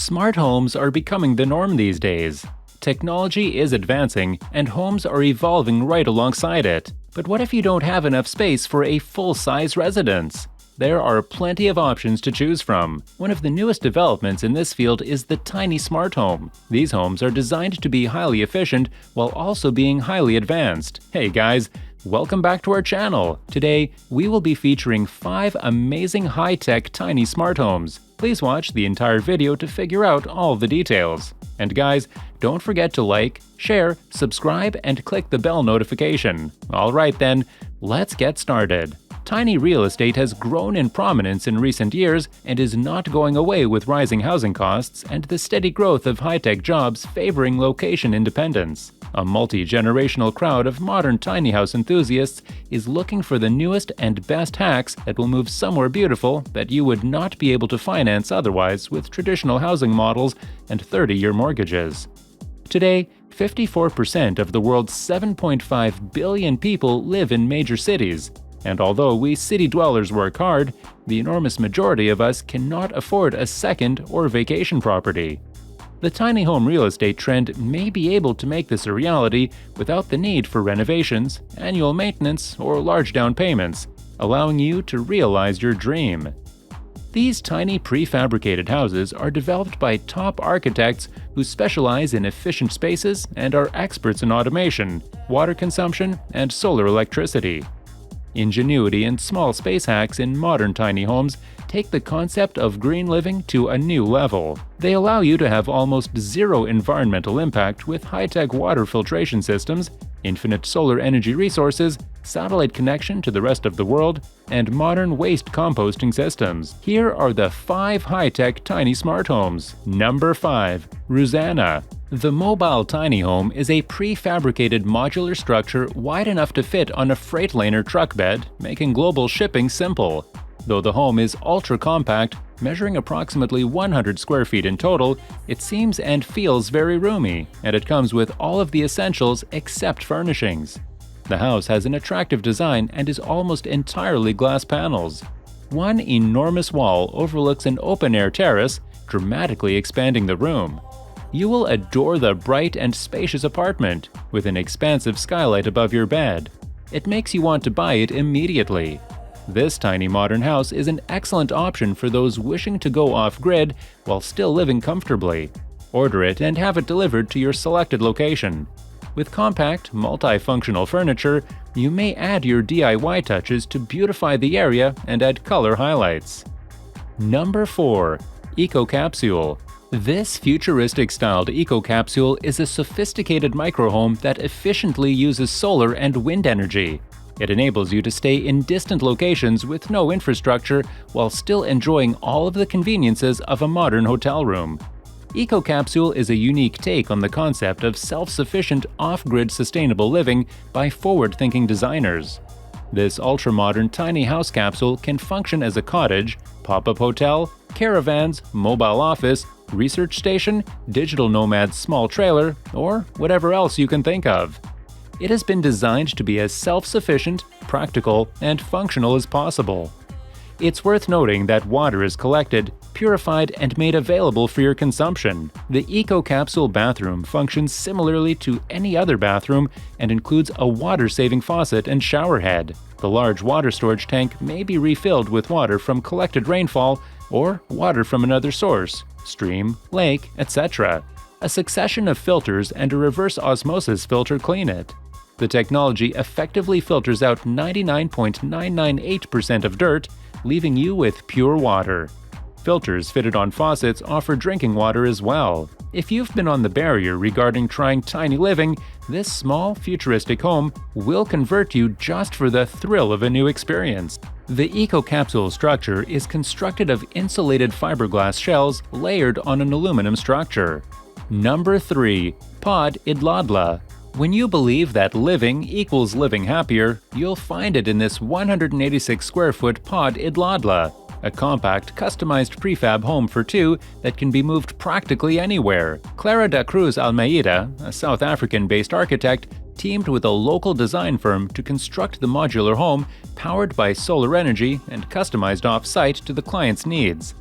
Smart homes are becoming the norm these days. Technology is advancing, and homes are evolving right alongside it. But what if you don't have enough space for a full-size residence? There are plenty of options to choose from. One of the newest developments in this field is the tiny smart home. These homes are designed to be highly efficient while also being highly advanced. Hey guys, welcome back to our channel. Today, we will be featuring 5 amazing high-tech tiny smart homes. Please watch the entire video to figure out all the details. And guys, don't forget to like, share, subscribe, and click the bell notification. Alright then, let's get started. Tiny real estate has grown in prominence in recent years and is not going away with rising housing costs and the steady growth of high-tech jobs favoring location independence. A multi-generational crowd of modern tiny house enthusiasts is looking for the newest and best hacks that will move somewhere beautiful that you would not be able to finance otherwise with traditional housing models and 30-year mortgages. Today, 54% of the world's 7.5 billion people live in major cities. And although we city dwellers work hard, the enormous majority of us cannot afford a second or vacation property. The tiny home real estate trend may be able to make this a reality without the need for renovations, annual maintenance, or large down payments, allowing you to realize your dream. These tiny prefabricated houses are developed by top architects who specialize in efficient spaces and are experts in automation, water consumption, and solar electricity. Ingenuity and small space hacks in modern tiny homes take the concept of green living to a new level. They allow you to have almost zero environmental impact with high-tech water filtration systems, infinite solar energy resources, satellite connection to the rest of the world, and modern waste composting systems. Here are the 5 high-tech tiny smart homes. Number 5. Ruzana. The mobile tiny home is a prefabricated modular structure wide enough to fit on a Freightliner truck bed, making global shipping simple. Though the home is ultra-compact, measuring approximately 100 square feet in total, it seems and feels very roomy, and it comes with all of the essentials except furnishings. The house has an attractive design and is almost entirely glass panels. One enormous wall overlooks an open-air terrace, dramatically expanding the room. You will adore the bright and spacious apartment, with an expansive skylight above your bed. It makes you want to buy it immediately. This tiny modern house is an excellent option for those wishing to go off-grid while still living comfortably. Order it and have it delivered to your selected location. With compact, multifunctional furniture, you may add your DIY touches to beautify the area and add color highlights. Number 4. EcoCapsule. This futuristic-styled EcoCapsule is a sophisticated microhome that efficiently uses solar and wind energy. It enables you to stay in distant locations with no infrastructure while still enjoying all of the conveniences of a modern hotel room. EcoCapsule is a unique take on the concept of self-sufficient, off-grid sustainable living by forward-thinking designers. This ultra-modern tiny house capsule can function as a cottage, pop-up hotel, caravans, mobile office, research station, digital nomad's small trailer, or whatever else you can think of. It has been designed to be as self-sufficient, practical, and functional as possible. It's worth noting that water is collected, purified, and made available for your consumption. The EcoCapsule bathroom functions similarly to any other bathroom and includes a water-saving faucet and shower head. The large water storage tank may be refilled with water from collected rainfall or water from another source, stream, lake, etc. A succession of filters and a reverse osmosis filter clean it. The technology effectively filters out 99.998% of dirt, leaving you with pure water. Filters fitted on faucets offer drinking water as well. If you've been on the barrier regarding trying tiny living, this small, futuristic home will convert you just for the thrill of a new experience. The EcoCapsule structure is constructed of insulated fiberglass shells layered on an aluminum structure. Number 3. Pod Idladla. When you believe that living equals living happier, you'll find it in this 186 square foot Pod Idladla, a compact, customized prefab home for 2 that can be moved practically anywhere. Clara da Cruz Almeida, a South African-based architect, teamed with a local design firm to construct the modular home powered by solar energy and customized off-site to the client's needs.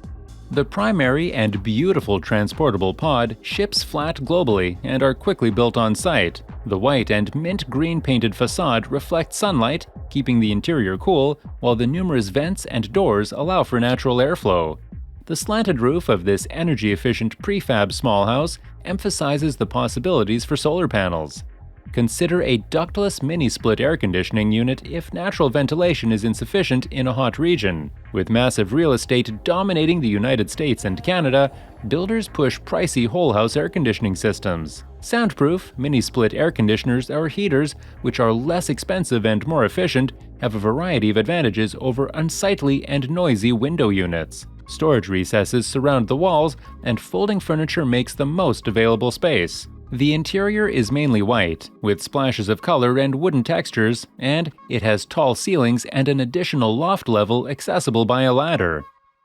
The primary and beautiful transportable pod ships flat globally and are quickly built on site. The white and mint green painted facade reflects sunlight, keeping the interior cool, while the numerous vents and doors allow for natural airflow. The slanted roof of this energy-efficient prefab small house emphasizes the possibilities for solar panels. Consider a ductless mini-split air conditioning unit if natural ventilation is insufficient in a hot region. With massive real estate dominating the United States and Canada, builders push pricey whole-house air conditioning systems. Soundproof, mini-split air conditioners or heaters, which are less expensive and more efficient, have a variety of advantages over unsightly and noisy window units. Storage recesses surround the walls, and folding furniture makes the most available space. The interior is mainly white, with splashes of color and wooden textures, and it has tall ceilings and an additional loft level accessible by a ladder.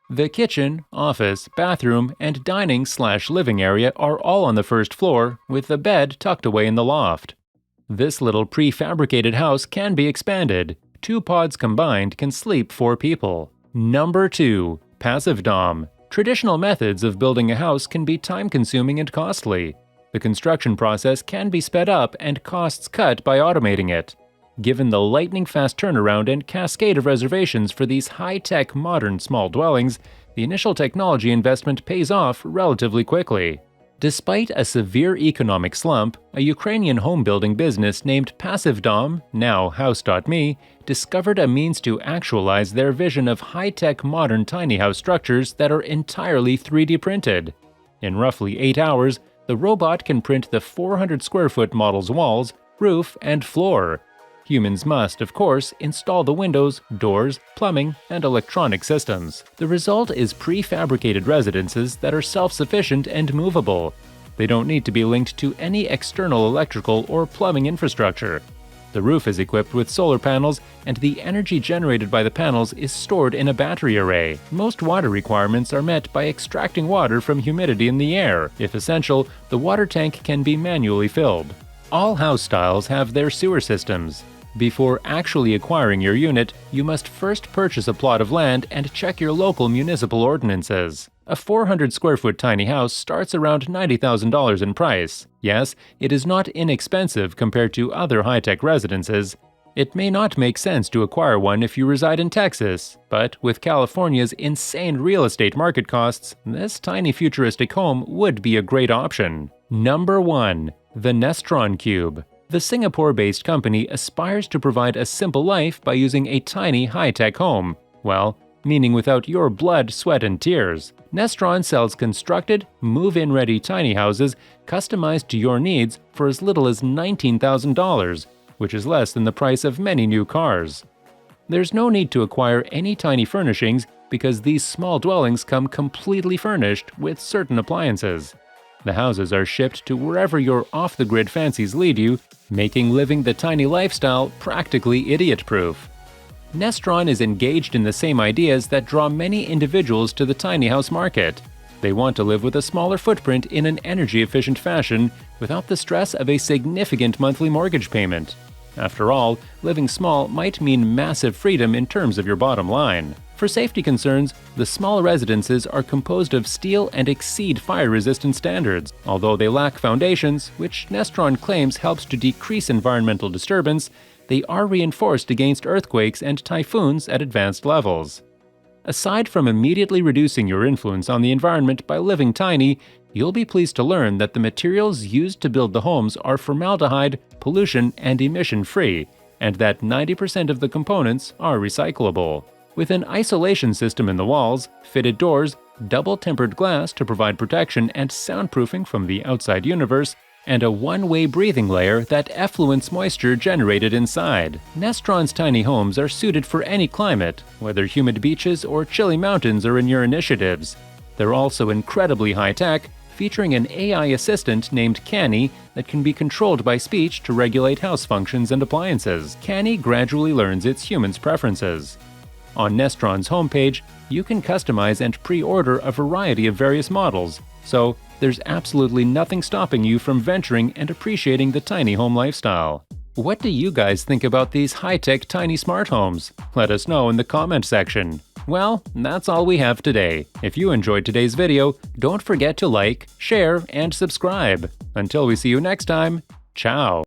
The kitchen, office, bathroom, and dining/living area are all on the first floor, with the bed tucked away in the loft. This little prefabricated house can be expanded. 2 pods combined can sleep 4 people. Number 2. Passive Dom. Traditional methods of building a house can be time-consuming and costly. The construction process can be sped up and costs cut by automating it. Given the lightning-fast turnaround and cascade of reservations for these high-tech modern small dwellings, the initial technology investment pays off relatively quickly. Despite a severe economic slump, a Ukrainian home-building business named Passive Dom, now House.me, discovered a means to actualize their vision of high-tech modern tiny house structures that are entirely 3D printed. In roughly 8 hours, the robot can print the 400-square-foot model's walls, roof, and floor. Humans must, of course, install the windows, doors, plumbing, and electronic systems. The result is prefabricated residences that are self-sufficient and movable. They don't need to be linked to any external electrical or plumbing infrastructure. The roof is equipped with solar panels, and the energy generated by the panels is stored in a battery array. Most water requirements are met by extracting water from humidity in the air. If essential, the water tank can be manually filled. All house styles have their sewer systems. Before actually acquiring your unit, you must first purchase a plot of land and check your local municipal ordinances. A 400-square-foot tiny house starts around $90,000 in price. Yes, it is not inexpensive compared to other high-tech residences. It may not make sense to acquire one if you reside in Texas, but with California's insane real estate market costs, this tiny futuristic home would be a great option. Number 1. The Nestron Cube. The Singapore-based company aspires to provide a simple life by using a tiny high-tech home. Well, meaning without your blood, sweat, and tears. Nestron sells constructed, move-in ready tiny houses customized to your needs for as little as $19,000, which is less than the price of many new cars. There's no need to acquire any tiny furnishings because these small dwellings come completely furnished with certain appliances. The houses are shipped to wherever your off-the-grid fancies lead you, making living the tiny lifestyle practically idiot-proof. Nestron is engaged in the same ideas that draw many individuals to the tiny house market. They want to live with a smaller footprint in an energy-efficient fashion without the stress of a significant monthly mortgage payment. After all, living small might mean massive freedom in terms of your bottom line. For safety concerns, the small residences are composed of steel and exceed fire-resistant standards. Although they lack foundations, which Nestron claims helps to decrease environmental disturbance, they are reinforced against earthquakes and typhoons at advanced levels. Aside from immediately reducing your influence on the environment by living tiny, you'll be pleased to learn that the materials used to build the homes are formaldehyde, pollution, and emission-free, and that 90% of the components are recyclable. With an isolation system in the walls, fitted doors, double-tempered glass to provide protection and soundproofing from the outside universe, and a one-way breathing layer that effluents moisture generated inside. Nestron's tiny homes are suited for any climate, whether humid beaches or chilly mountains are in your initiatives. They're also incredibly high-tech, featuring an AI assistant named Canny that can be controlled by speech to regulate house functions and appliances. Canny gradually learns its humans' preferences. On Nestron's homepage, you can customize and pre-order a variety of various models, so there's absolutely nothing stopping you from venturing and appreciating the tiny home lifestyle. What do you guys think about these high-tech tiny smart homes? Let us know in the comment section. Well, that's all we have today. If you enjoyed today's video, don't forget to like, share, and subscribe. Until we see you next time, ciao!